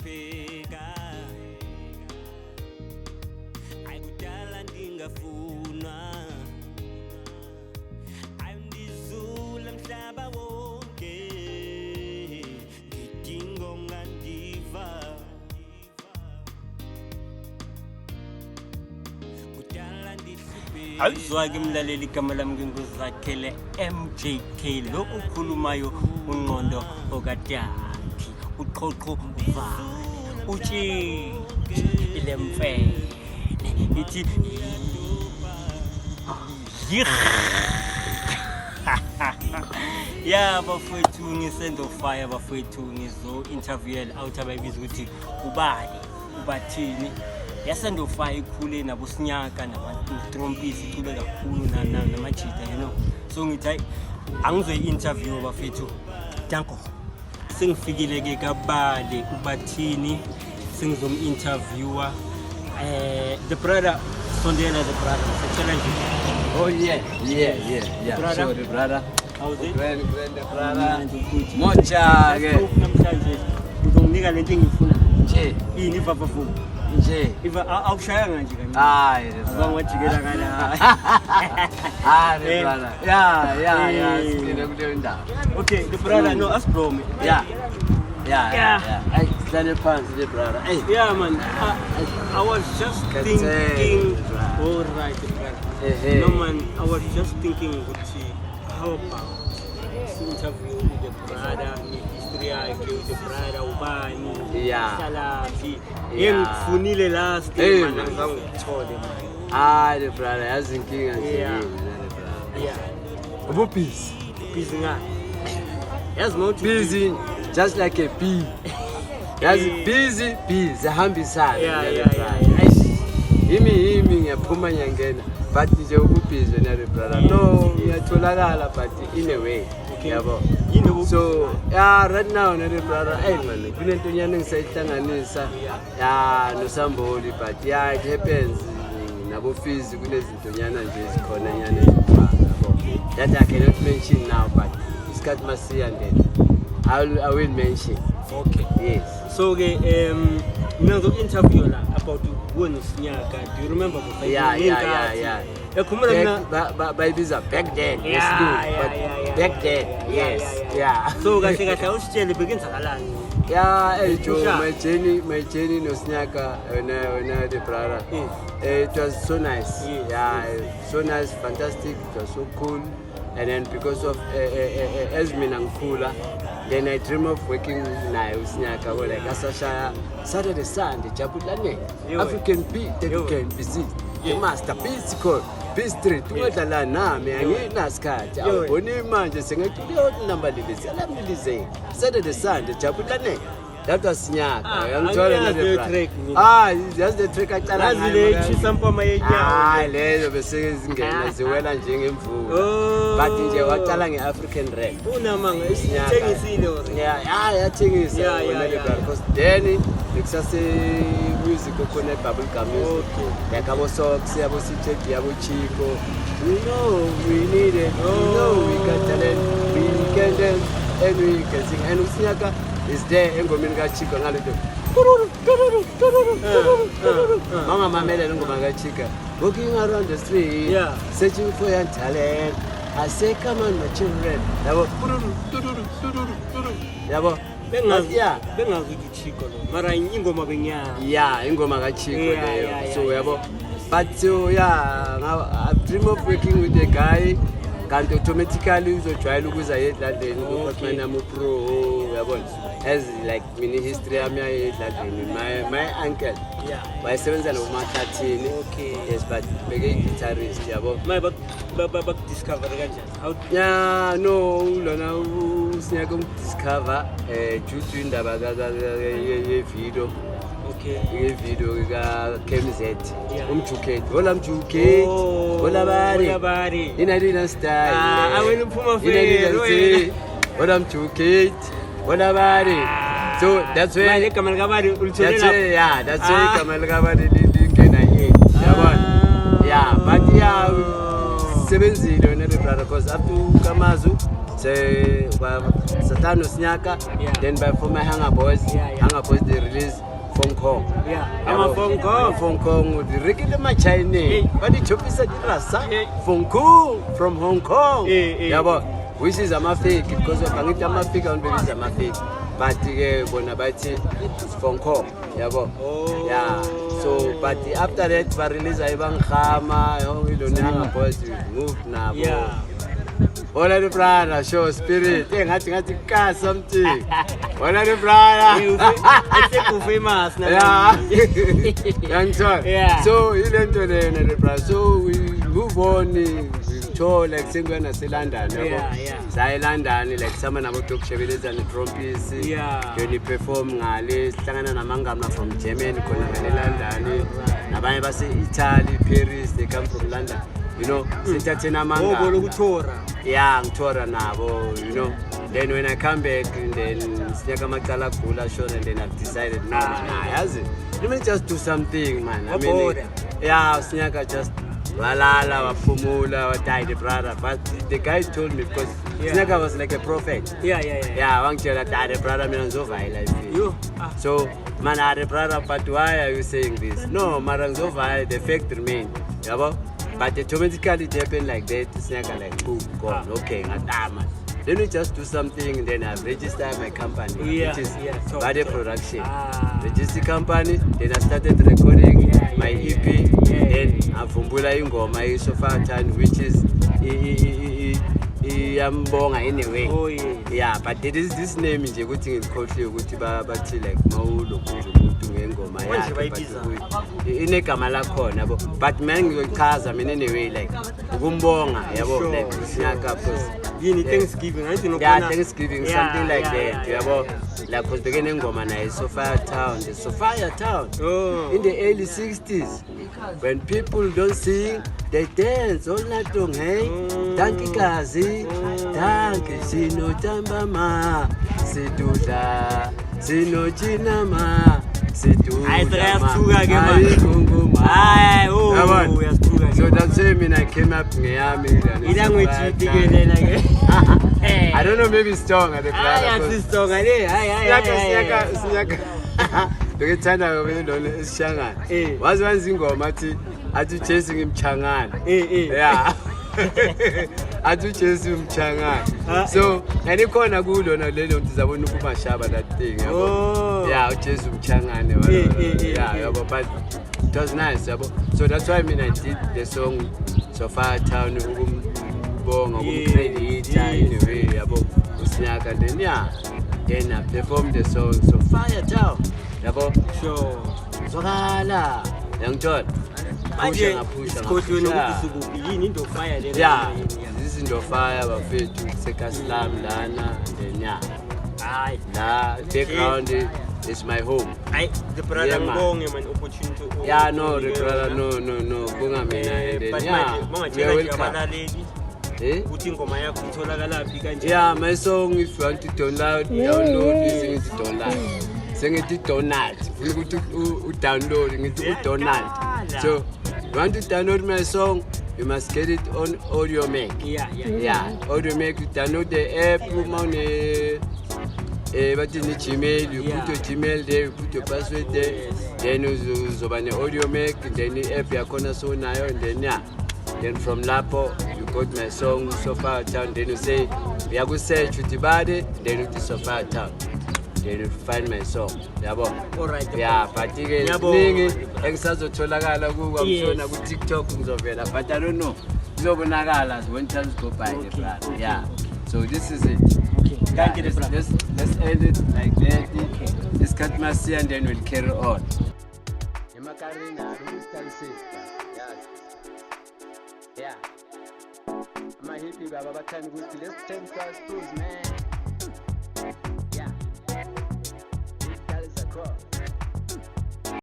ngihlupheka ayikudala ndingafuna ayindizula mhlaba wonke ngidinga ongandiva kudala ndihlupheka awuzwake mlaleli igama lami nginguzakhele MJK lo ukhulumayo unqondo okadaki uqhoqho uvale uthi ilemfene ithi ya bafowethu ngisendo fire bafowethu ngizo interview out abayibiza ukuthi ubani ubathini yasendo fire ikhule nabo sinyaka namatrompisi icule kakhulu namajita so ngithi hayi angizoyi interview bafethu danko sengifikile ke kabale ubathini sengizom interviewer the brother sondela the brother the challenge oh yeah brother. Sure brother how's it grand brother mocha ke namhlanje uzonginika lento engifuna nje yini vafafu nje iva awushayanga nje kancane hayi abangwajikela kana hayi brother yeah sicine kuleyo ndawo okay the brother no us bro yeah hey stand phansi le brother hey yeah man I was just thinking all right brother no man I was just thinking ukuthi how about interview with the brother history yakhe with the brother ubani salafi ngifunile last time man angangithole man hayi le brother yazi inkinga nje Yeah. le brother yeah ubu busy nga yazi mawuthi busy just like a bee yazi busy hambisana yeah yimi ngiyaphuma nyangena but nje ububhizi nale brother no ngiyatholakala but in a way yabo so yeah right now nale brother hey man kunento nyane ngisayihlanganisa no Samboli but yeah it happens nabo fizi kunezinto nyana nje ezikhona nyane yabo that I cannot mention now but isikhathi masiya then I will mention okay yes so ke nazo interview la about wona sinyaka do you remember before yeah ekhumula mina bayibiza back then Yeah, yes yeah, but yeah. back then yes yeah so kahle awusitshele bekenzakalani yeah hey Joe my journey no sinyaka wena the brother it was so nice Yes, yeah so nice fantastic it was so cool and then because of as mina ngikhula then I dream of working naye usinyaka like asashaya Saturday Sunday jabulane African beat that you can visit the master beats called Beat Street ungadlala nami anginasikhathi awuboni manje sengakuleyo number lezi alamilize Saturday Sunday jabulane that was sinyaka yamthola na the track just the track acala ngazile ichisa mpama yenyawo lezo bese izingena ziwela njengemvula but nje waqala ngeAfrican rap unamanga isithengisile yathengisa Yeah. because then nekusase music okhona bubble gum music yakabo socks yabo city yabo chico we need it we got talent we can dance and we can sing and usinyaka is there engomeni ka chico ngaleto mama mamela ngoma ka chica walking around the street searching for your talent I say come on my children yabo bengazi Chico lo mara ingoma benyama ingoma ka Chico leyo Yeah. so yabo but so I dream of working with a guy kanti automatically uzojwayela ukuza yedladleni ngokuxhumana mu pro yabona as like mini history yami yedladleni my uncle wayesebenza lo Makhathini yes but beke guitarist yabo bak discover kanjani no lona usinyaka discover due to indaba ye video video ka KMZ umjuketi hola mjuketi hola bari ina style awena uphuma fere hola mjuketi hola bari so that's why manje igama likabari ulitholela that's why igama likabari lingena yabona but sebenzile wena le brother because up to Kamazu say Satano Snyaka, Yeah. then by for my Hanger Boys, Yeah, yeah. Hanger Boys they release Phone Kong. Yeah, I'm a phone call. Phone Kong with the regular my Chinese. Hey. But the Chopisa Rasa, Hey. Phone Kong from Hong Kong. Hey. Yabo, which is a fake because of Pangita Mafik and Belis a fake. But Bonabati, it's Phone Kong. Yabo. Oh. Yeah. So, but after that, we release Ivan Khama, we don't have boys to move now. Yeah. All of the brother, show spirit. Hey, I think I got something. All of the brother. It's famous now. Yeah. Young son. Yeah. So, you learn to the brother. So, we move on. We tour like Singapore and London. Yeah. Say London, like someone about to Chevilles and the Trumpets. Yeah. When you perform, Sangana Namanga from Germany, London. Nabaya basi Italy, Paris, they come from London. You know, Sitatina Manga. Yeah, I'm Tora Nabo, you know. Then when I come back, and then Snyaka Makala Kula show, and then I've decided, no, has it? Let me just do something, man. I mean, yeah, Snyaka just Walala, Wapumula, Watai, the brother. But the guy told me because Snyaka was like a prophet. Yeah. Yeah, I want to tell that the brother means over. I like it. You. So, man, the brother, but why are you saying this? No, Marangzova, the fact remain. Yeah, but automatically it happened like that. It's like, boom, gone. Okay, man. Then we just do something, then I've registered my company, which is Bade Production. Register company, then I started recording my EP, then Avumbula Ingoma, so far time, which is Yambonga anyway. Oh, yeah. Yeah, but there is this name in Jeguting in Kotli, Gutiba, but like Maulo, in a Kamalakon, but man with cars, I mean, anyway, like Gumbonga, like Snaka. Thanksgiving, yeah, Thanksgiving, something like that. Like was beginning Gomana is Sophia Town, the Sophia Town. In the early 60s, when people don't sing, they dance all night long, hey? Danki Kazi, Danki, Sino Tambama, Situda, Sino Chinama, Situda. So that's when I came up in Miami. I don't know, maybe it's strong at the the time I went on Shanghai. Was one single Mati, I do chasing him Changan. Yeah. I do chase him Changan. So, any corner good on a little Zabunukuma Shaba that thing. Yeah, I'll chase him Changan. Yeah, but it was nice. So that's why I did the song So Far Town, Bong, credit, anyway, about Usnyak, and then I performed the song So Fire Town. Sure. So, Young John. Yeah, this is the fire, but fit to take a slam, Lana, and then the background is my home. The brother opportunity. Yeah, no, the brother, no. Yeah, my song, if you want to download, this is download. Sing it to Donald. We go to downloading it to Donald. So, you want to download my song, you must get it on Audio Mac. Yeah. Audio Mac, you download the app, but in the Gmail, you put your Gmail there, you put your password there, then you zoban Audio Mac, then the app you corner so now, and then from Lapo, you got my song So Far Town, then you say, we are going to search with the body, then you do So Far Town. Then you find my song. Alright. Yeah, particularly Tolagala, go TikTok, but I don't know. Zobonagalas when times go by. Yeah. So this is it. Thank you, let's end it like that. Let's cut my see and then we'll carry on. Yeah. I'm a hippie, but let's 10 plus man.